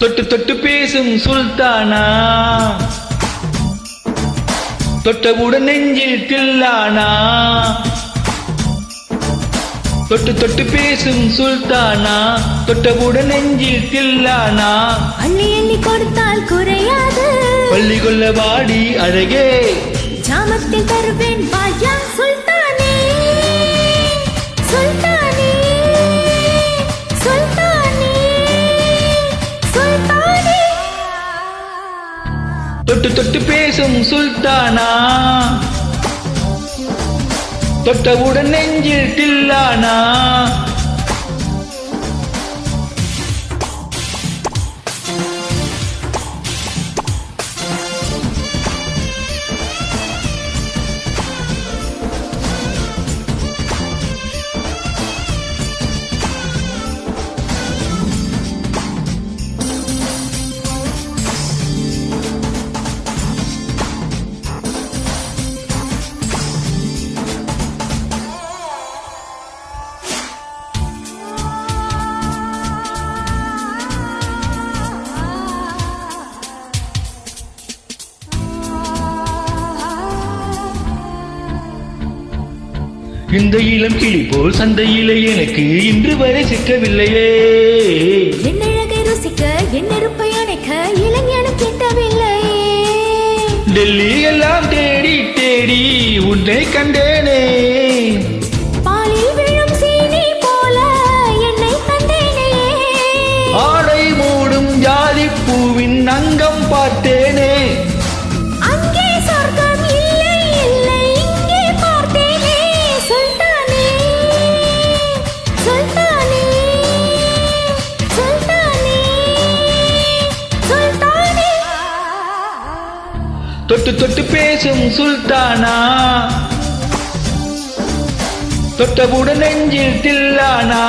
தொட்டு தொட்டு பேசும் சுல்தானா, தொட்டவுடன் நெஞ்சில் தில்லானா. தொட்டு தொட்டு பேசும் சுல்தானா, தொட்டவுடன் நெஞ்சில் தில்லானா. அள்ளி அள்ளி கொடுத்தால் குறையாது, பள்ளி கொள்ள வாடி அழகே. ஜாமத்தில் தருவேன் வாயா சுல்தானே, சுல்தானே, சுல்தானே, சுல்தானே. தொட்டு தொட்டு பேசும் சுல்தானா, தொட்டவுடன் நெஞ்சில் தில்லானா. இந்த இளம் கிளி போல் சந்தையிலே எனக்கு இன்று வரை சிக்கவில்லையே. என் அழகை ருசிக்க என் நெருப்பை அணைக்க இளைஞனும் கிட்டவில்லையே. டெல்லி எல்லாம் தேடி தேடி உன்னை கண்டேனே. பாலில் விழும் சீனி போல என்னை தந்தேனே. ஆடை மூடும் ஜாதி பூவின் அங்கம் பார்த்தேனே. அங்கே சொர்க்கம் இல்லை இல்லை இங்கே பார்த்தேனே. சுல்தானே, சுல்தானே, சுல்தானே, சுல்தானே. தொட்டு தொட்டு பேசும் சுல்தானா, தொட்டவுடன் நெஞ்சில் தில்லானா.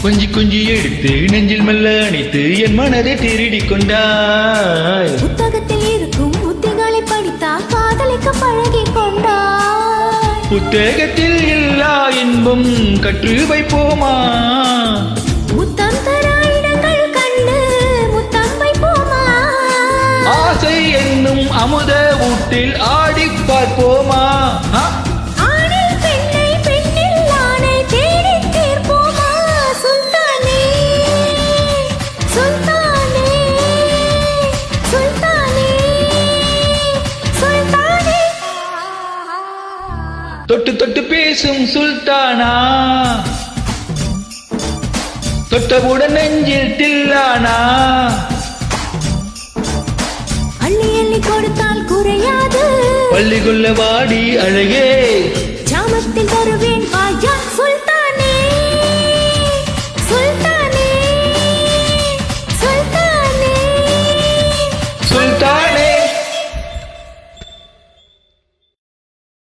கொஞ்சி கொஞ்சி எடுத்து நெஞ்சில் மெல்ல அணைத்து என் மனதை திருடி கொண்டாய். புத்தகத்தில் இருக்கும் உத்திகளை படித்தால் காதலிக்க பழகி கொண்டாய். புத்தகத்தில் எல்லா இன்பம் கற்று வைப்போமா. முத்தம் தர இடங்கள் கண்டு முத்தம் வைப்போமா. ஆசை என்னும் அமுத ஊட்டில் ஆடி பார்ப்போமா. ஆணில் பெண்ணை பெண்ணில் ஆணை தேடி தீர்ப்போமா. சுல்தானே, சுல்தானே, சுல்தானே, சுல்தானே. தொட்டு தொட்டு பேசும் சுல்தானா, தொட்டவுடன் நெஞ்சில் தில்லானா. அள்ளி அள்ளி கொடுத்தால் குறையாது, பள்ளி கொள்ள வாடி அழகே. ஜாமத்தில் தருவேன்